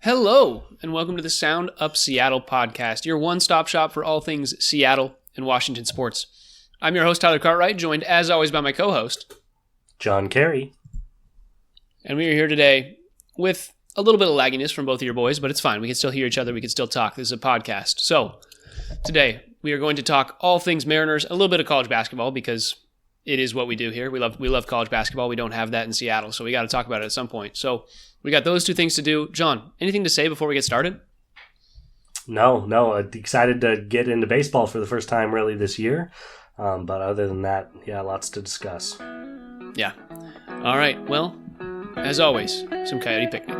Hello, and welcome to the Sound Up Seattle podcast, your one-stop shop for all things Seattle and Washington sports. I'm your host, Tyler Cartwright, joined as always by my co-host, John Carey. And we are here today with a little bit of lagginess from both of your boys, but it's fine. We can still hear each other. We can still talk. This is a podcast. So today we are going to talk all things Mariners, a little bit of college basketball because it is what we do here. We love college basketball. We don't have that in Seattle, so we got to talk about it at some point. So we got those two things to do. John, anything to say before we get started? No. Excited to get into baseball for the first time really this year. But other than that, lots to discuss. Yeah. All right. Well, as always, some Coyote Picnic.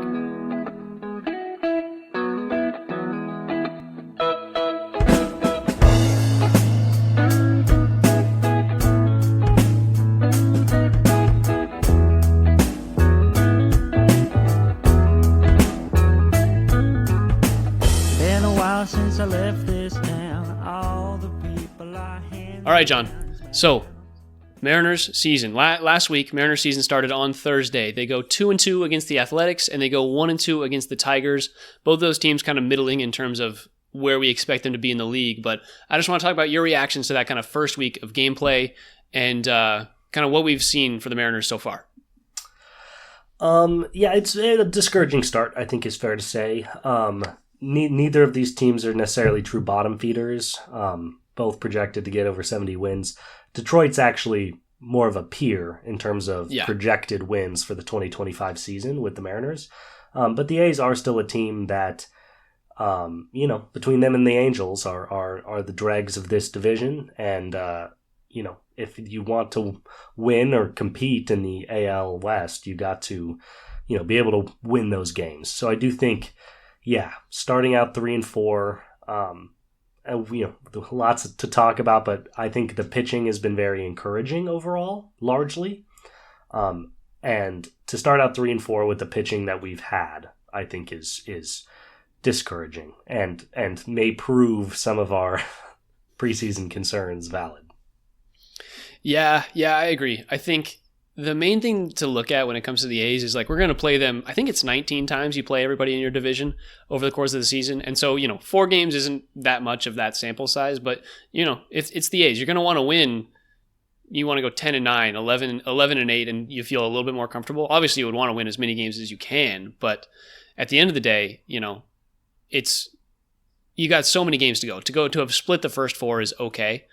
All right, John. So, Mariners season. Last week, Mariners season started on Thursday. They go 2-2 against the Athletics, and they go 1-2 against the Tigers. Both those teams kind of middling in terms of where we expect them to be in the league. But I just want to talk about your reactions to that kind of first week of gameplay and kind of what we've seen for the Mariners so far. It's a discouraging start, I think is fair to say. Neither of these teams are necessarily true bottom feeders. Both projected to get over 70 wins. Detroit's actually more of a peer in terms of projected wins for the 2025 season with the Mariners. But the A's are still a team that, between them and the Angels are the dregs of this division. And, if you want to win or compete in the AL West, you got to, be able to win those games. So I do think, starting out 3-4, lots to talk about, but I think the pitching has been very encouraging overall, largely. And to start out 3-4 with the pitching that we've had, I think is discouraging and may prove some of our preseason concerns valid. Yeah, I agree. I think the main thing to look at when it comes to the A's is we're going to play them. I think it's 19 times you play everybody in your division over the course of the season. And so, 4 games isn't that much of that sample size, but it's the A's. You're going to want to win. You want to go 10-9, 11-8, and you feel a little bit more comfortable. Obviously you would want to win as many games as you can, but at the end of the day, you got so many games to have split the first 4 is okay.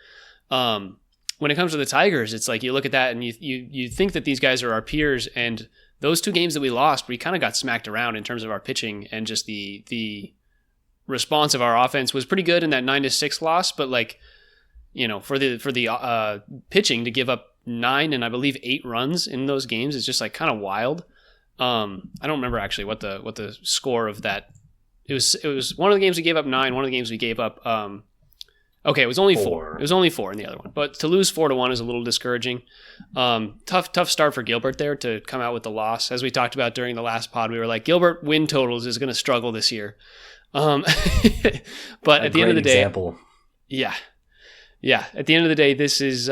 When it comes to the Tigers, it's you look at that and you think that these guys are our peers, and those 2 games that we lost, we kind of got smacked around in terms of our pitching, and just the response of our offense was pretty good in that 9-6 loss, but for the pitching to give up 9 and I believe 8 runs in those games is just kind of wild. I don't remember actually what the score of that. It was one of the games we gave up 9, one of the games we gave up okay, it was only 4. It was only 4 in the other one. But to lose 4-1 is a little discouraging. Tough start for Gilbert there to come out with the loss. As we talked about during the last pod, we were like, Gilbert win totals is going to struggle this year. But at the end of the day, at the end of the day, this is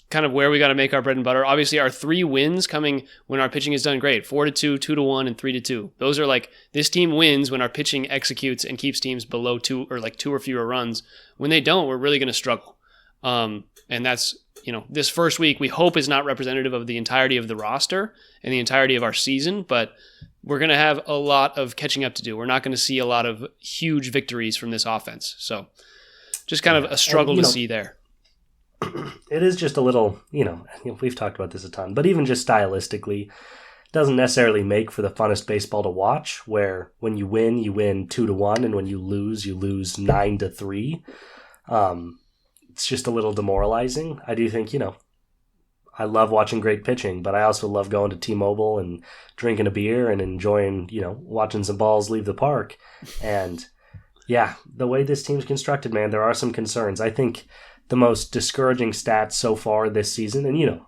kind of where we got to make our bread and butter. Obviously, our 3 wins coming when our pitching is done great: 4-2, 2-1, and 3-2. Those are this team wins when our pitching executes and keeps teams below 2 or 2 or fewer runs. When they don't, we're really going to struggle. And that's this first week we hope is not representative of the entirety of the roster and the entirety of our season, but we're going to have a lot of catching up to do. We're not going to see a lot of huge victories from this offense. So just kind of a struggle to see there. It is just a little, we've talked about this a ton, but even just stylistically, doesn't necessarily make for the funnest baseball to watch, where when you win 2-1, and when you lose 9-3. It's just a little demoralizing. I do think, I love watching great pitching, but I also love going to T-Mobile and drinking a beer and enjoying, watching some balls leave the park. And the way this team's constructed, man, there are some concerns. I think the most discouraging stats so far this season, and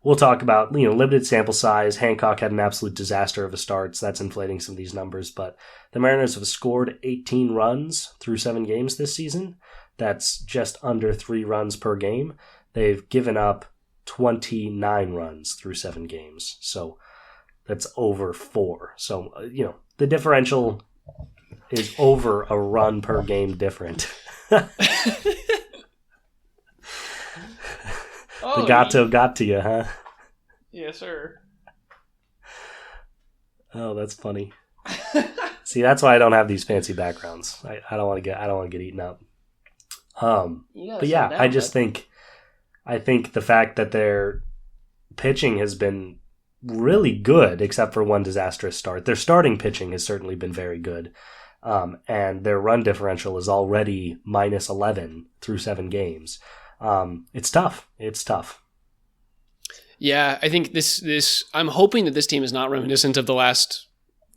we'll talk about limited sample size. Hancock had an absolute disaster of a start, so that's inflating some of these numbers, but the Mariners have scored 18 runs through 7 games this season. That's just under 3 runs per game. They've given up 29 runs through 7 games, so that's over 4. So the differential is over a run per game different. The Gato got to you, huh? Yes, sir. Oh, that's funny. See, that's why I don't have these fancy backgrounds. I don't want to get eaten up. But yeah, I think the fact that their pitching has been really good, except for one disastrous start. Their starting pitching has certainly been very good. And their run differential is already minus 11 through 7 games. It's tough. Yeah, I think this. I'm hoping that this team is not reminiscent of the last,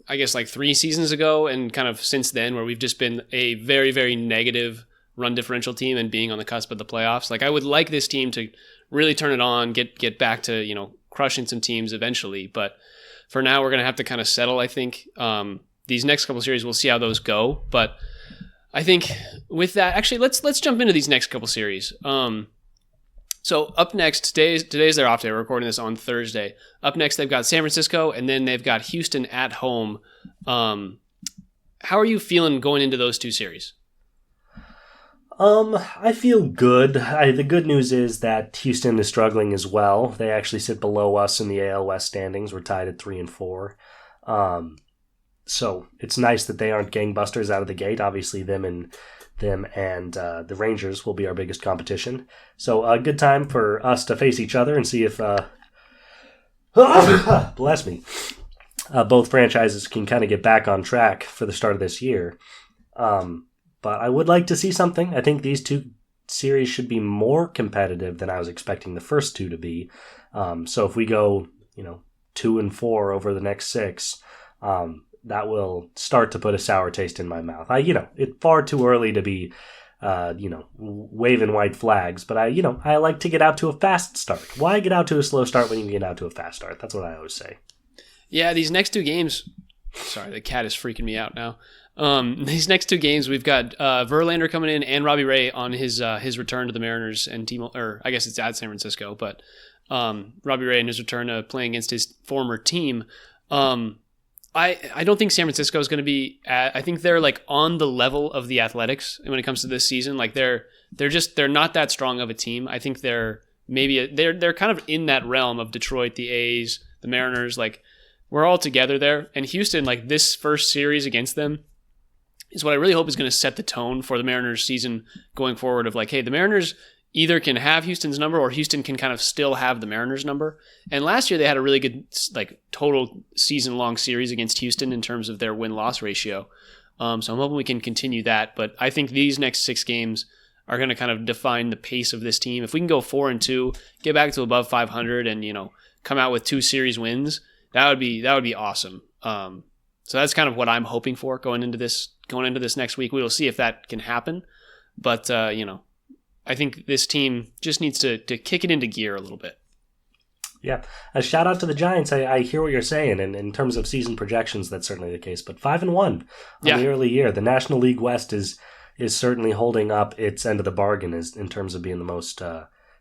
I guess, like 3 seasons ago, and kind of since then, where we've just been a very, very negative run differential team and being on the cusp of the playoffs. Like, I would like this team to really turn it on, get back to crushing some teams eventually. But for now, we're gonna have to kind of settle. I think these next couple series, we'll see how those go. But I think with that, actually, let's jump into these next couple series. So up next, today's their off day. We're recording this on Thursday. Up next, they've got San Francisco, and then they've got Houston at home. How are you feeling going into those 2 series? I feel good. The good news is that Houston is struggling as well. They actually sit below us in the AL West standings. We're tied at 3 and 4. So it's nice that they aren't gangbusters out of the gate. Obviously, them and the Rangers will be our biggest competition. So a good time for us to face each other and see if, bless me, both franchises can kind of get back on track for the start of this year. But I would like to see something. I think these 2 series should be more competitive than I was expecting the first 2 to be. So if we go, 2 and 4 over the next 6, that will start to put a sour taste in my mouth. It's far too early to be, waving white flags, but I like to get out to a fast start. Why get out to a slow start when you can get out to a fast start? That's what I always say. Yeah, these next 2 games, sorry, the cat is freaking me out now. These next 2 games, we've got Verlander coming in and Robbie Ray on his return to the Mariners and team, or I guess it's at San Francisco, but Robbie Ray in his return to playing against his former team. I don't think San Francisco is going to be I think they're like on the level of the Athletics when it comes to this season. Like they're not that strong of a team. I think they're kind of in that realm of Detroit, the A's, the Mariners. Like we're all together there. And Houston, like this first series against them is what I really hope is going to set the tone for the Mariners season going forward of like, hey, the Mariners either can have Houston's number or Houston can kind of still have the Mariners number. And last year they had a really good like total season-long series against Houston in terms of their win-loss ratio. So I'm hoping we can continue that. But I think these next 6 games are going to kind of define the pace of this team. If we can go 4-2, get back to above 500 and, come out with 2 series wins, that would be awesome. So that's kind of what I'm hoping for going into this next week. We will see if that can happen. But, I think this team just needs to kick it into gear a little bit. Yeah. A shout out to the Giants. I hear what you're saying, and in terms of season projections, that's certainly the case. But 5-1 on the early year. The National League West is certainly holding up its end of the bargain in terms of being the most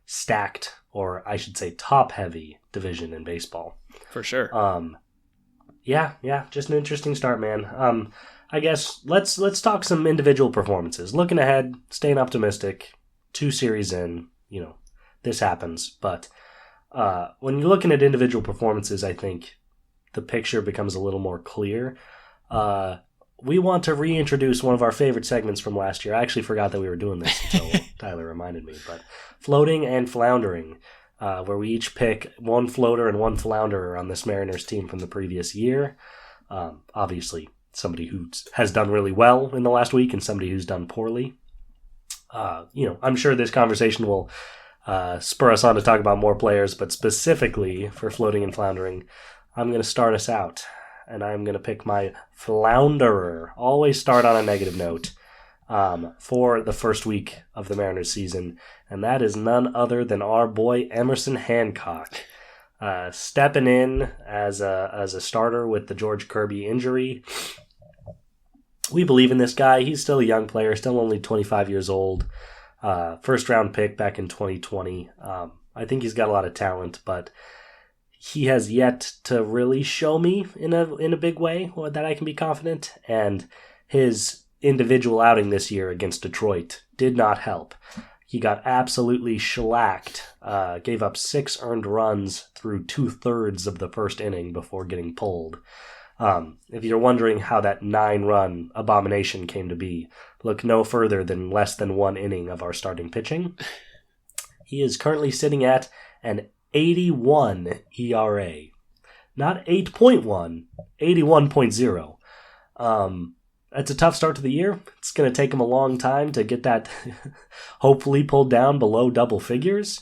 stacked, or I should say top-heavy division in baseball. For sure. Yeah. Just an interesting start, man. I guess let's talk some individual performances. Looking ahead, staying optimistic. 2 series in, this happens. But when you're looking at individual performances, I think the picture becomes a little more clear. We want to reintroduce one of our favorite segments from last year. I actually forgot that we were doing this until Tyler reminded me. But Floating and Floundering, where we each pick 1 floater and 1 flounderer on this Mariners team from the previous year. Obviously, somebody who has done really well in the last week and somebody who's done poorly. I'm sure this conversation will spur us on to talk about more players, but specifically for Floating and Floundering, I'm going to start us out, and I'm going to pick my flounderer. Always start on a negative note for the first week of the Mariners season, and that is none other than our boy Emerson Hancock. Stepping in as a starter with the George Kirby injury. We believe in this guy. He's still a young player, still only 25 years old. First round pick back in 2020. I think he's got a lot of talent, but he has yet to really show me in a big way that I can be confident, and his individual outing this year against Detroit did not help. He got absolutely shellacked, gave up 6 earned runs through 2/3 of the first inning before getting pulled. If you're wondering how that 9-run abomination came to be, look no further than less than 1 inning of our starting pitching. He is currently sitting at an 81 ERA. Not 8.1, 81.0. It's a tough start to the year. It's going to take him a long time to get that hopefully pulled down below double figures.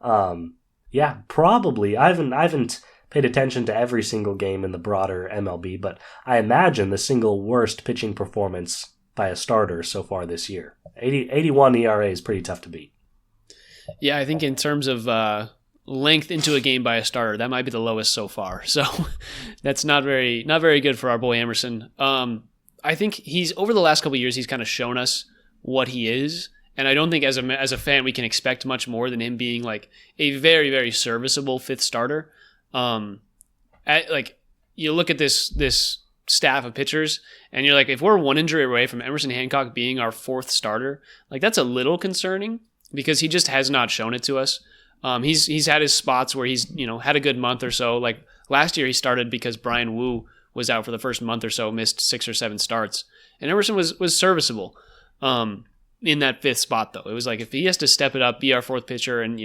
Yeah, probably. I haven't paid attention to every single game in the broader MLB, but I imagine the single worst pitching performance by a starter so far this year. 81 ERA is pretty tough to beat. Yeah, I think in terms of length into a game by a starter, that might be the lowest so far. So that's not very good for our boy Emerson. I think he's over the last couple of years, he's kind of shown us what he is. And I don't think as a fan we can expect much more than him being like a very, very serviceable 5th starter. You look at this staff of pitchers and you're like, if we're 1 injury away from Emerson Hancock being our 4th starter, like that's a little concerning because he just has not shown it to us. He's had his spots where he's, had a good month or so. Like last year he started because Brian Wu was out for the first month or so, missed 6 or 7 starts. And Emerson was serviceable in that 5th spot, though. It was like if he has to step it up, be our 4th pitcher, and,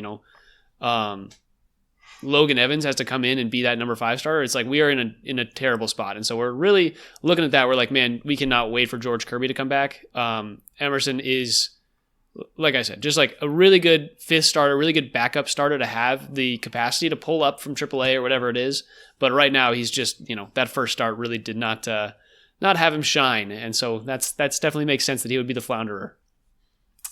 Logan Evans has to come in and be that number 5 starter, it's like we are in a terrible spot. And so we're really looking at that. We're like, man, we cannot wait for George Kirby to come back. Emerson is, like I said, just like a really good 5th starter, really good backup starter to have the capacity to pull up from AAA or whatever it is. But right now he's just, that first start really did not have him shine. And so that's definitely makes sense that he would be the flounderer.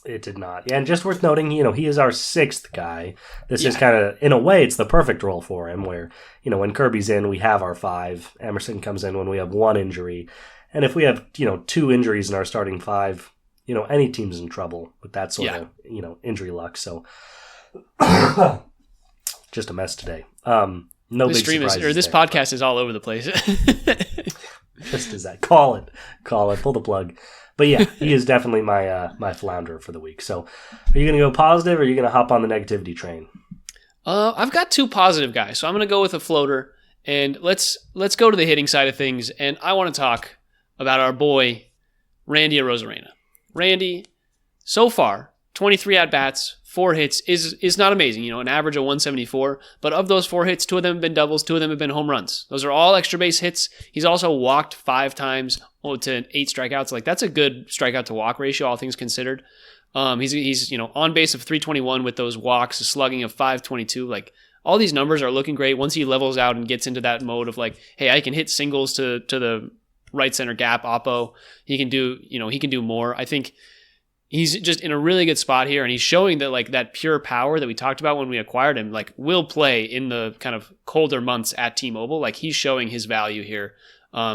It did not. Yeah, and just worth noting, he is our 6th guy. This is kind of, in a way, it's the perfect role for him where, when Kirby's in, we have our 5. Emerson comes in when we have 1 injury. And if we have, 2 injuries in our starting 5, any team's in trouble with that sort of, injury luck. So just a mess today. No this big surprises this podcast is all over the place. Just as that. Call it. Pull the plug. But yeah, he is definitely my flounder for the week. So are you going to go positive or are you going to hop on the negativity train? I've got 2 positive guys, so I'm going to go with a floater. And let's go to the hitting side of things. And I want to talk about our boy, Randy Arozarena. Randy, so far, 23 at-bats, 4 hits is not amazing, an average of 174. But of those 4 hits, 2 of them have been doubles, 2 of them have been home runs. Those are all extra base hits. He's also walked 5 times to 8 strikeouts. Like that's a good strikeout to walk ratio, all things considered. He's on base of 321 with those walks, a slugging of 522. Like all these numbers are looking great once he levels out and gets into that mode of like, hey, I can hit singles to the right center gap, oppo. He can do more. I think he's just in a really good spot here, and he's showing that like that pure power that we talked about when we acquired him, like will play in the kind of colder months at T-Mobile. Like he's showing his value here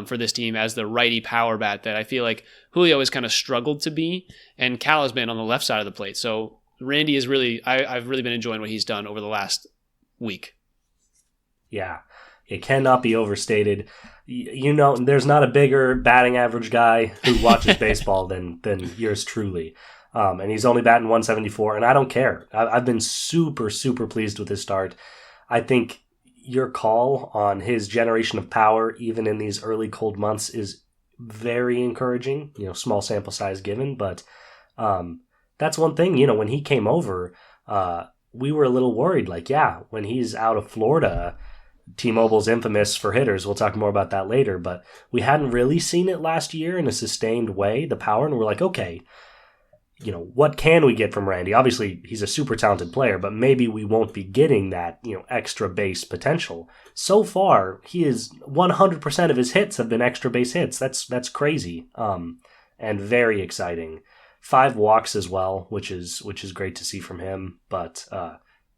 for this team as the righty power bat that I feel like Julio has kind of struggled to be, and Cal has been on the left side of the plate. So Randy is really, I've really been enjoying what he's done over the last week. Yeah, it cannot be overstated. There's not a bigger batting average guy who watches baseball than yours truly. And he's only batting 174, and I don't care. I've been super, super pleased with his start. I think your call on his generation of power, even in these early cold months, is very encouraging. Small sample size given, but that's one thing. When he came over, we were a little worried. Like, yeah, when he's out of Florida, T-Mobile's infamous for hitters. We'll talk more about that later, but we hadn't really seen it last year in a sustained way, the power, and we're like, okay, what can we get from Randy? Obviously, he's a super talented player, but maybe we won't be getting that, extra base potential. So far, he is 100% of his hits have been extra base hits. That's crazy, and very exciting. 5 walks as well, which is great to see from him. But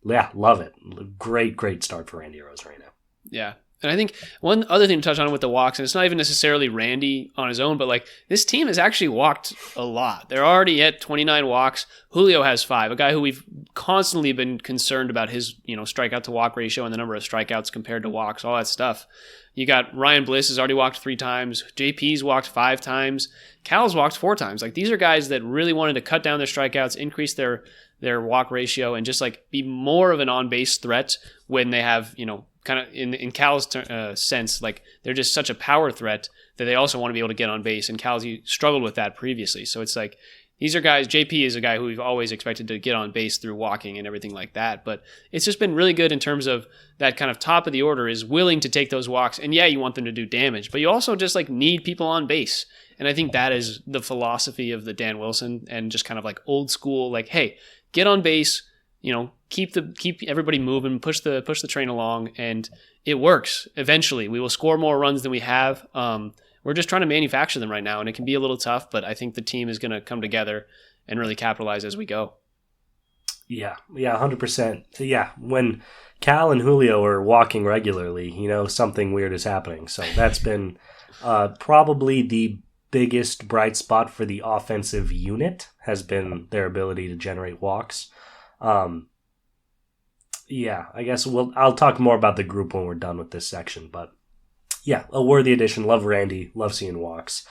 yeah, love it. Great start for Randy Arozarena. Yeah. And I think one other thing to touch on with the walks, and it's not even necessarily Randy on his own, but like this team has actually walked a lot. They're already at 29 walks. Julio has 5, a guy who we've constantly been concerned about his, strikeout to walk ratio and the number of strikeouts compared to walks, all that stuff. You got Ryan Bliss has already walked 3 times. JP's walked 5 times. Cal's walked 4 times. Like these are guys that really wanted to cut down their strikeouts, increase their walk ratio, and just like be more of an on-base threat when they have, kind of in Cal's sense, like they're just such a power threat that they also want to be able to get on base. And Cal's struggled with that previously. So it's like these are guys, JP is a guy who we've always expected to get on base through walking and everything like that. But it's just been really good in terms of that kind of top of the order is willing to take those walks. And yeah, you want them to do damage, but you also just like need people on base. And I think that is the philosophy of the Dan Wilson and just kind of like old school, like, hey, get on base, keep everybody moving, push the train along, and it works. Eventually, we will score more runs than we have. We're just trying to manufacture them right now, and it can be a little tough, but I think the team is going to come together and really capitalize as we go. Yeah, 100%. Yeah, when Cal and Julio are walking regularly, something weird is happening. So that's been probably the biggest bright spot for the offensive unit has been their ability to generate walks. Yeah, I guess I'll talk more about the group when we're done with this section, but yeah, a worthy addition. Love Randy. Love seeing walks.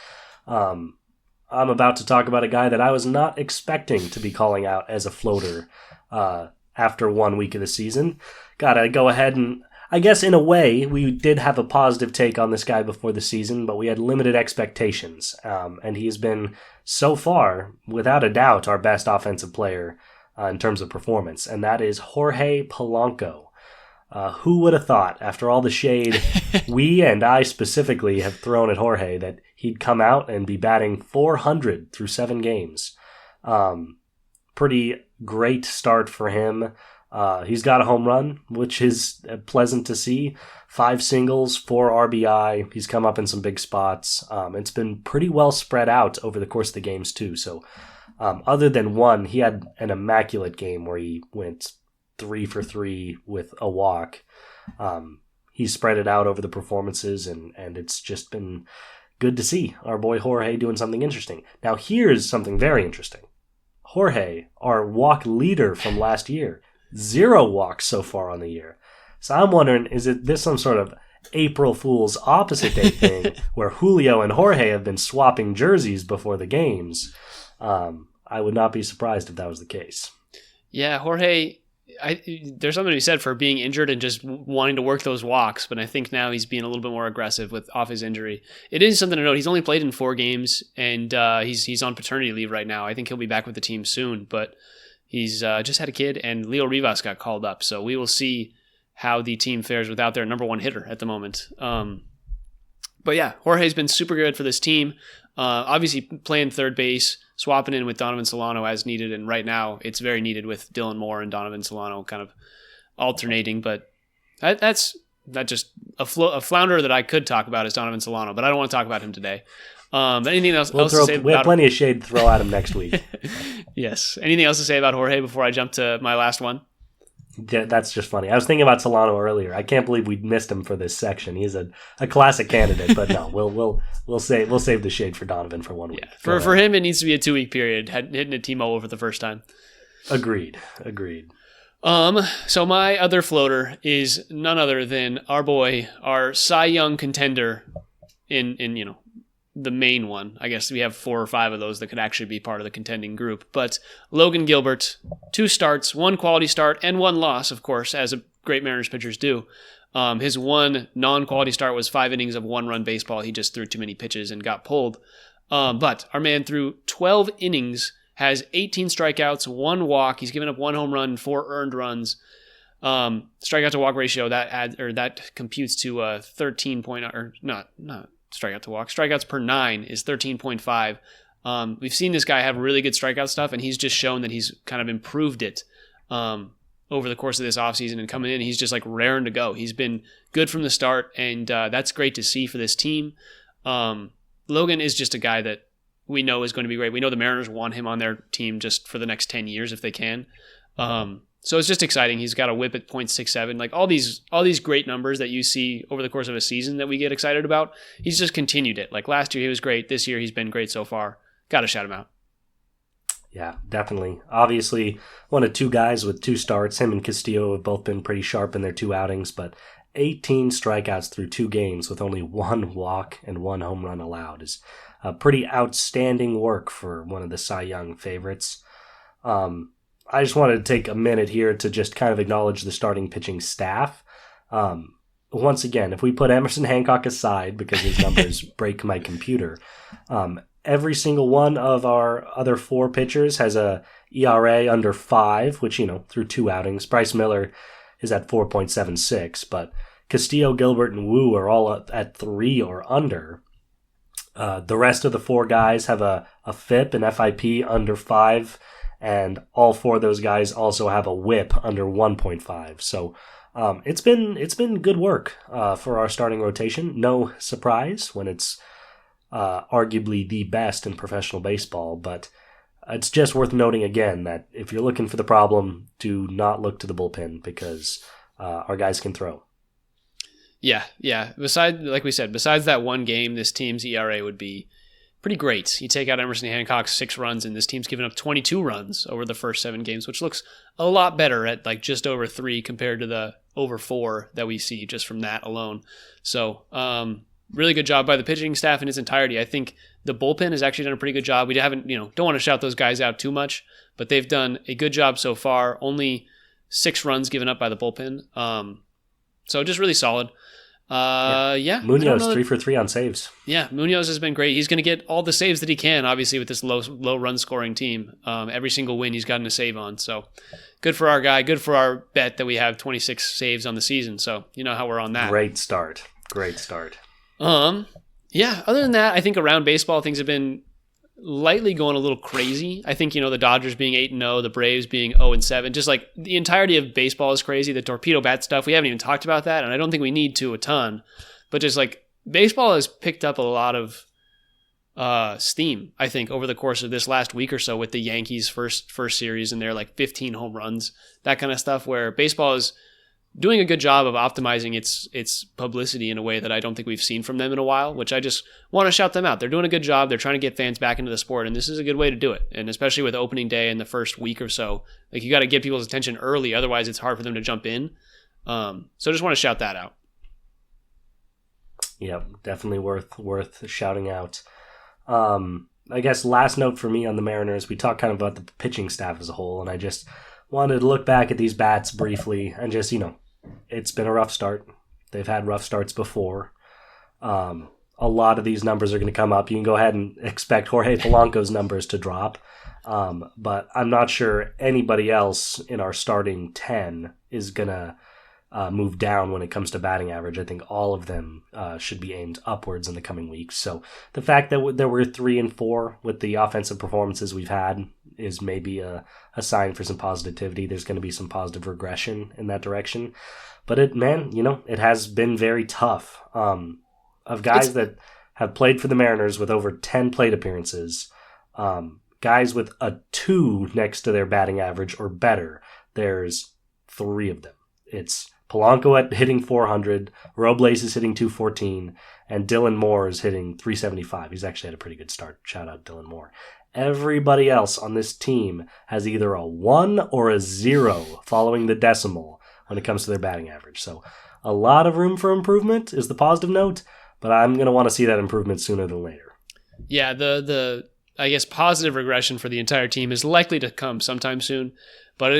I'm about to talk about a guy that I was not expecting to be calling out as a floater after 1 week of the season. Gotta go ahead and, I guess in a way, we did have a positive take on this guy before the season, but we had limited expectations. And he has been, so far, without a doubt, our best offensive player in terms of performance, and that is Jorge Polanco. Who would have thought, after all the shade we and I specifically have thrown at Jorge, that he'd come out and be batting .400 through 7 games. Pretty great start for him. He's got a home run, which is pleasant to see. 5 singles, 4 RBI. He's come up in some big spots. It's been pretty well spread out over the course of the games, too. So other than one, he had an immaculate game where he went 3 for 3 with a walk. He spread it out over the performances, and it's just been good to see our boy Jorge doing something interesting. Now, here's something very interesting. Jorge, our walk leader from last year, 0 walks so far on the year. So I'm wondering, is this some sort of April Fool's opposite day thing where Julio and Jorge have been swapping jerseys before the games? I would not be surprised if that was the case. Yeah, Jorge, there's something to be said for being injured and just wanting to work those walks, but I think now he's being a little bit more aggressive off his injury. It is something to note. He's only played in 4 games, and he's on paternity leave right now. I think he'll be back with the team soon, but he's just had a kid, and Leo Rivas got called up, so we will see how the team fares without their number 1 hitter at the moment. But yeah, Jorge's been super good for this team. Obviously playing third base, swapping in with Donovan Solano as needed, and right now it's very needed with Dylan Moore and Donovan Solano kind of alternating. But that's not just a flounder that I could talk about is Donovan Solano, but I don't want to talk about him today. Anything else to say about we have plenty of shade to throw at him next week. Yes. Anything else to say about Jorge before I jump to my last one? Yeah, that's just funny. I was thinking about Solano earlier. I can't believe we missed him for this section. He's a classic candidate, but no, we'll save the shade for Donovan for 1 week. Yeah. For him, it needs to be a 2-week period. Hitting a T-Mobile for the first time. Agreed. So my other floater is none other than our boy, our Cy Young contender in the main one. I guess we have 4 or 5 of those that could actually be part of the contending group. But Logan Gilbert, 2 starts, 1 quality start, and 1 loss, of course, as great Mariners pitchers do. His 1 non-quality start was 5 innings of 1-run baseball. He just threw too many pitches and got pulled. But our man threw 12 innings, has 18 strikeouts, 1 walk. He's given up 1 home run, 4 earned runs. Strikeout to walk ratio that computes to 13 point or not strikeout to walk. Strikeouts per 9 is 13.5. We've seen this guy have really good strikeout stuff, and he's just shown that he's kind of improved it over the course of this offseason. And coming in, he's just like raring to go. He's been good from the start, and that's great to see for this team. Logan is just a guy that we know is going to be great. We know the Mariners want him on their team just for the next 10 years if they can. So it's just exciting. He's got a whip at .67. Like all these great numbers that you see over the course of a season that we get excited about. He's just continued it. Like last year he was great. This year he's been great so far. Got to shout him out. Yeah, definitely. Obviously, one of two guys with 2 starts. Him and Castillo have both been pretty sharp in their 2 outings, but 18 strikeouts through 2 games with only 1 walk and 1 home run allowed is pretty outstanding work for one of the Cy Young favorites. I just wanted to take a minute here to just kind of acknowledge the starting pitching staff. Once again, if we put Emerson Hancock aside because his numbers break my computer, every single one of our other 4 pitchers has a ERA under 5, which, through 2 outings. Bryce Miller is at 4.76, but Castillo, Gilbert, and Wu are all at 3 or under. The rest of the 4 guys have a FIP and FIP under 5, and all 4 of those guys also have a WHIP under 1.5. So it's been good work for our starting rotation. No surprise when it's arguably the best in professional baseball, but it's just worth noting again that if you're looking for the problem, do not look to the bullpen because our guys can throw. Yeah. Like we said, besides that one game, this team's ERA would be pretty great. You take out Emerson Hancock's 6 runs, and this team's given up 22 runs over the first 7 games, which looks a lot better at like just over 3 compared to the over 4 that we see just from that alone. So, really good job by the pitching staff in its entirety. I think the bullpen has actually done a pretty good job. We haven't, don't want to shout those guys out too much, but they've done a good job so far. Only 6 runs given up by the bullpen. So just really solid. Munoz 3 for 3 on saves. Yeah, Munoz has been great. He's going to get all the saves that he can, obviously, with this low run scoring team. Every single win he's gotten a save on. So good for our guy. Good for our bet that we have 26 saves on the season. So you know how we're on that. Great start. Yeah, other than that, I think around baseball, things have been lightly going a little crazy. I think, the Dodgers being 8-0, the Braves being 0-7, just like the entirety of baseball is crazy. The torpedo bat stuff, we haven't even talked about that, and I don't think we need to a ton, but just like baseball has picked up a lot of steam, I think, over the course of this last week or so with the Yankees first series and their like 15 home runs, that kind of stuff, where baseball is doing a good job of optimizing its publicity in a way that I don't think we've seen from them in a while, which I just want to shout them out. They're doing a good job. They're trying to get fans back into the sport, and this is a good way to do it. And especially with opening day in the first week or so, like you got to get people's attention early, otherwise it's hard for them to jump in. So I just want to shout that out. Yep, definitely worth shouting out. I guess last note for me on the Mariners, we talked kind of about the pitching staff as a whole, and I just wanted to look back at these bats briefly and just, it's been a rough start. They've had rough starts before. A lot of these numbers are going to come up. You can go ahead and expect Jorge Polanco's numbers to drop. But I'm not sure anybody else in our starting 10 is going to move down when it comes to batting average. I think all of them should be aimed upwards in the coming weeks. So the fact that there were 3 and 4 with the offensive performances we've had is maybe a sign for some positivity. There's going to be some positive regression in that direction. But it has been very tough. Of guys that have played for the Mariners with over 10 plate appearances, guys with a 2 next to their batting average or better, there's 3 of them. It's Polanco at hitting 400, Robles is hitting 214, and Dylan Moore is hitting 375. He's actually had a pretty good start. Shout out Dylan Moore. Everybody else on this team has either a 1 or a 0 following the decimal when it comes to their batting average. So a lot of room for improvement is the positive note, but I'm going to want to see that improvement sooner than later. Yeah, the I guess positive regression for the entire team is likely to come sometime soon. But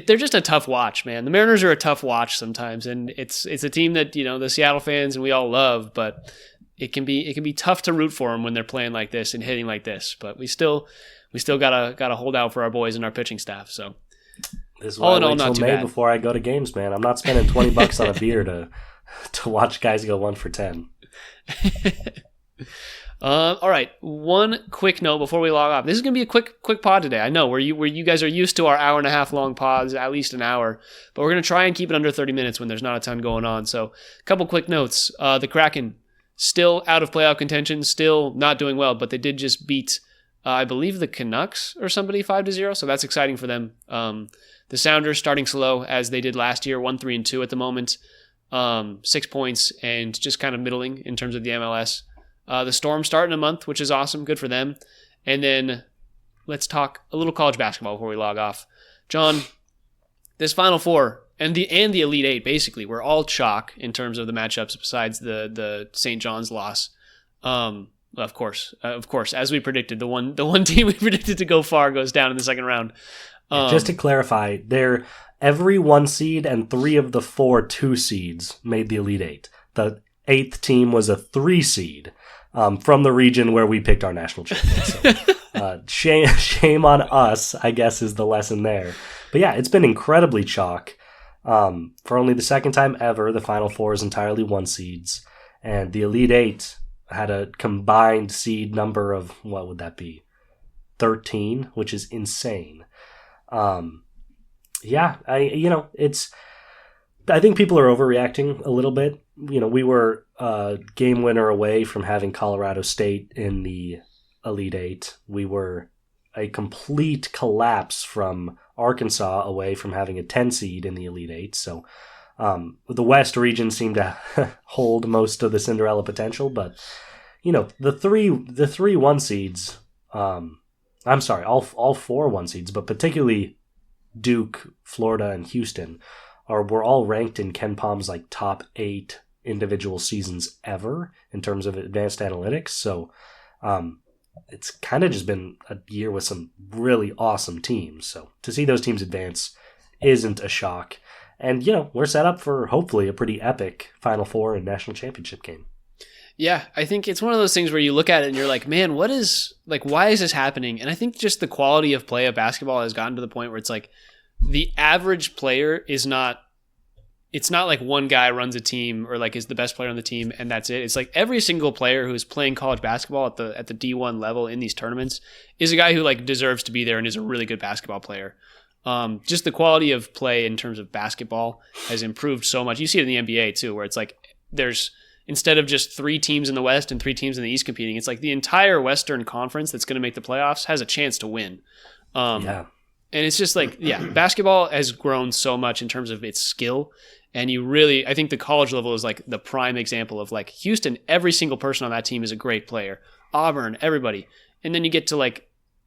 they're just a tough watch, man. The Mariners are a tough watch sometimes, and it's a team that the Seattle fans and we all love, but it can be tough to root for them when they're playing like this and hitting like this. But we still gotta hold out for our boys and our pitching staff. So this is why I wait till May before I go to games, man. I'm not spending $20 on a beer to watch guys go 1 for 10. All right. One quick note before we log off. This is going to be a quick pod today. I know where you guys are used to our hour and a half long pods, at least an hour, but we're going to try and keep it under 30 minutes when there's not a ton going on. So a couple quick notes. The Kraken still out of playoff contention, still not doing well, but they did just beat, I believe the Canucks or somebody 5-0. So that's exciting for them. The Sounders starting slow as they did last year, 1-3-2 at the moment, 6 points and just kind of middling in terms of the MLS. The Storm starting a month, which is awesome, good for them. And then let's talk a little college basketball before we log off. John, this Final Four and the Elite Eight basically were all chalk in terms of the matchups besides the St. John's loss. Of course, as we predicted, the one team we predicted to go far goes down in the second round. Just to clarify, every 1 seed and 3 of the 4 2 seeds made the Elite Eight. The 8th team was a 3 seed from the region where we picked our national champion. So, shame on us, I guess, is the lesson there. But yeah, it's been incredibly chalk. For only the second time ever, the Final Four is entirely 1 seeds, and the Elite Eight had a combined seed number of, what would that be? 13, which is insane. I think people are overreacting a little bit. We were a game winner away from having Colorado State in the Elite Eight. We were a complete collapse from Arkansas away from having a 10 seed in the Elite Eight. So the West region seemed to hold most of the Cinderella potential, but the three 1 seeds. I'm sorry, all 4 1 seeds, but particularly Duke, Florida, and Houston were all ranked in Ken Palm's top 8 individual seasons ever in terms of advanced analytics. So it's kind of just been a year with some really awesome teams. So to see those teams advance isn't a shock. And, we're set up for hopefully a pretty epic Final Four and national championship game. Yeah, I think it's one of those things where you look at it and you're like, man, why is this happening? And I think just the quality of play of basketball has gotten to the point where it's like the average player it's not like one guy runs a team or is the best player on the team and that's it. It's like every single player who's playing college basketball at the D1 level in these tournaments is a guy who deserves to be there and is a really good basketball player. Just the quality of play in terms of basketball has improved so much. You see it in the NBA too, where it's like there's, instead of just 3 teams in the West and 3 teams in the East competing, it's like the entire Western Conference that's going to make the playoffs has a chance to win. And it's just basketball has grown so much in terms of its skill. And I think the college level is the prime example of Houston, every single person on that team is a great player. Auburn, everybody. And then you get to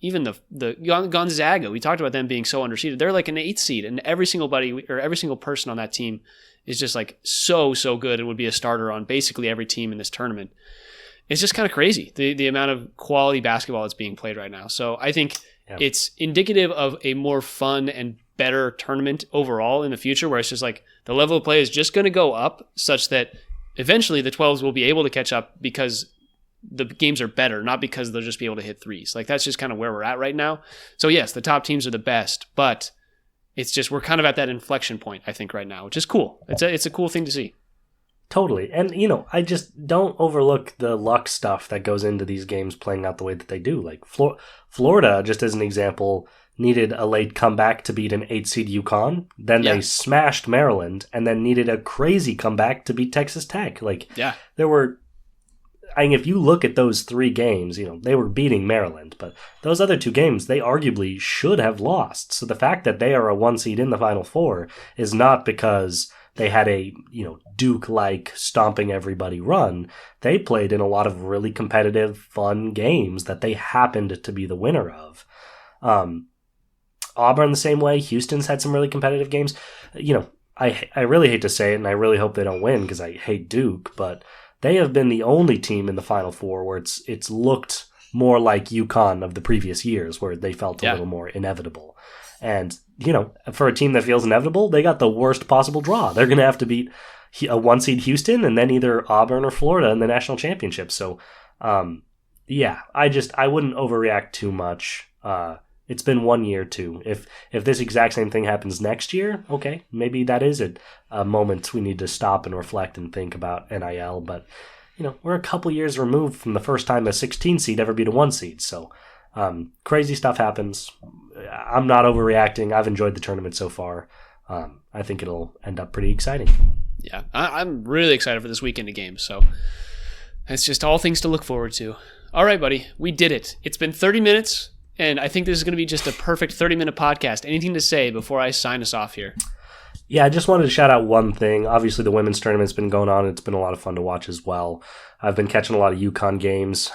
even the Gonzaga, we talked about them being so underseeded. They're an 8th seed, and every single person on that team is just so good and would be a starter on basically every team in this tournament. It's just kind of crazy, the amount of quality basketball that's being played right now. So I think it's indicative of a more fun and better tournament overall in the future, where it's just the level of play is just going to go up such that eventually the 12s will be able to catch up because the games are better, not because they'll just be able to hit threes. That's just kind of where we're at right now. So yes, the top teams are the best, but it's just we're kind of at that inflection point, I think, right now, which is cool. It's a cool thing to see. Totally. And, I just don't overlook the luck stuff that goes into these games playing out the way that they do. Florida, just as an example, needed a late comeback to beat an 8-seed UConn. Then they smashed Maryland and then needed a crazy comeback to beat Texas Tech. There were... if you look at those 3 games, they were beating Maryland, but those other 2 games, they arguably should have lost. So the fact that they are a 1 seed in the Final Four is not because they had a, Duke-like stomping everybody run. They played in a lot of really competitive, fun games that they happened to be the winner of. Auburn the same way. Houston's had some really competitive games. I really hate to say it, and I really hope they don't win because I hate Duke, but they have been the only team in the Final Four where it's looked more like UConn of the previous years, where they felt a little more inevitable. And, for a team that feels inevitable, they got the worst possible draw. They're going to have to beat a 1-seed Houston and then either Auburn or Florida in the national championship. So, I wouldn't overreact too much. It's been 1 year too. If this exact same thing happens next year, okay, maybe that is a moment we need to stop and reflect and think about NIL. But we're a couple years removed from the first time a 16 seed ever beat a 1 seed. So crazy stuff happens. I'm not overreacting. I've enjoyed the tournament so far. I think it'll end up pretty exciting. Yeah, I'm really excited for this weekend of games. So it's just all things to look forward to. All right, buddy, we did it. It's been 30 minutes. and I think this is going to be just a perfect 30-minute podcast. Anything to say before I sign us off here? Yeah, I just wanted to shout out one thing. Obviously, the women's tournament's been going on. It's been a lot of fun to watch as well. I've been catching a lot of UConn games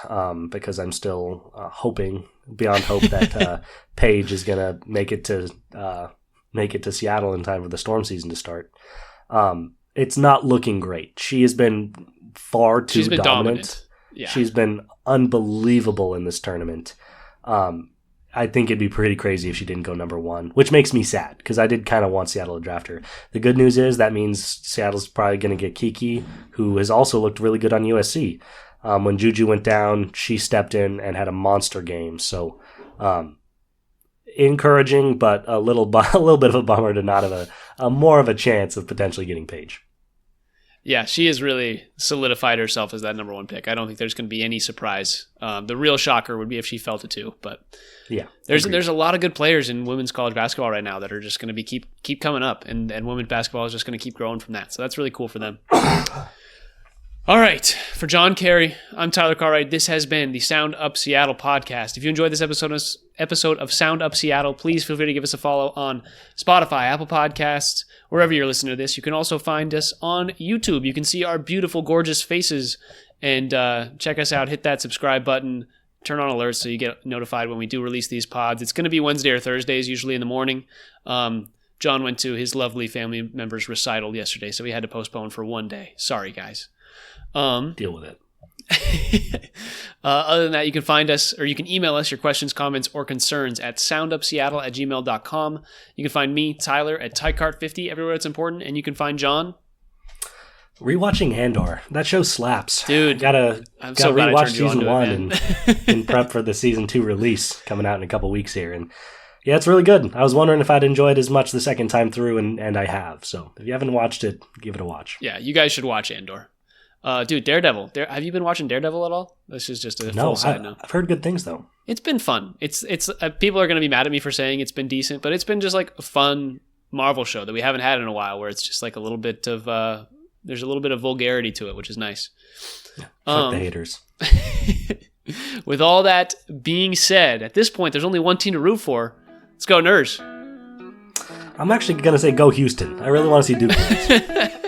because I'm still hoping, beyond hope, that Paige is going to make it to Seattle in time for the storm season to start. It's not looking great. She has been far too dominant. Yeah. She's been unbelievable in this tournament. I think it'd be pretty crazy if she didn't go number one, which makes me sad because I did kind of want Seattle to draft her. The good news is that means Seattle's probably going to get Kiki, who has also looked really good on USC. When Juju went down, she stepped in and had a monster game. So encouraging, but a little bit of a bummer to not have a more of a chance of potentially getting Paige. Yeah, she has really solidified herself as that number one pick. I don't think there's going to be any surprise. The real shocker would be if she fell to 2, but yeah, there's a lot of good players in women's college basketball right now that are just going to be keep coming up, and women's basketball is just going to keep growing from that. So that's really cool for them. All right, for John Carey, I'm Tyler Cartwright. This has been the Sound Up Seattle podcast. If you enjoyed this episode of Sound Up Seattle, please feel free to give us a follow on Spotify, Apple Podcasts, wherever you're listening to this. You can also find us on YouTube. You can see our beautiful, gorgeous faces and check us out. Hit that subscribe button. Turn on alerts so you get notified when we do release these pods. It's going to be Wednesday or Thursdays, usually in the morning. John went to his lovely family member's recital yesterday, so we had to postpone for one day. Sorry, guys. Deal with it. Other than that, you can find us, or you can email us your questions, comments, or concerns at soundupseattle@gmail.com. You can find me, Tyler, at TyCart50, everywhere it's important, and you can find John. Rewatching Andor. That show slaps. Dude. Gotta so rewatch season 1 and in prep for the season 2 release coming out in a couple weeks here. And yeah, it's really good. I was wondering if I'd enjoy it as much the second time through, and I have. So if you haven't watched it, give it a watch. Yeah, you guys should watch Andor. Dude, Daredevil. Have you been watching Daredevil at all? This is just a full side note. I've heard good things though. It's been fun. It's people are going to be mad at me for saying it's been decent, but it's been just like a fun Marvel show that we haven't had in a while, where it's just like a little bit of there's a little bit of vulgarity to it, which is nice. Yeah, fuck the haters. With all that being said, at this point, there's only one team to root for. Let's go, Nerds. I'm actually gonna say go Houston. I really want to see Duke win.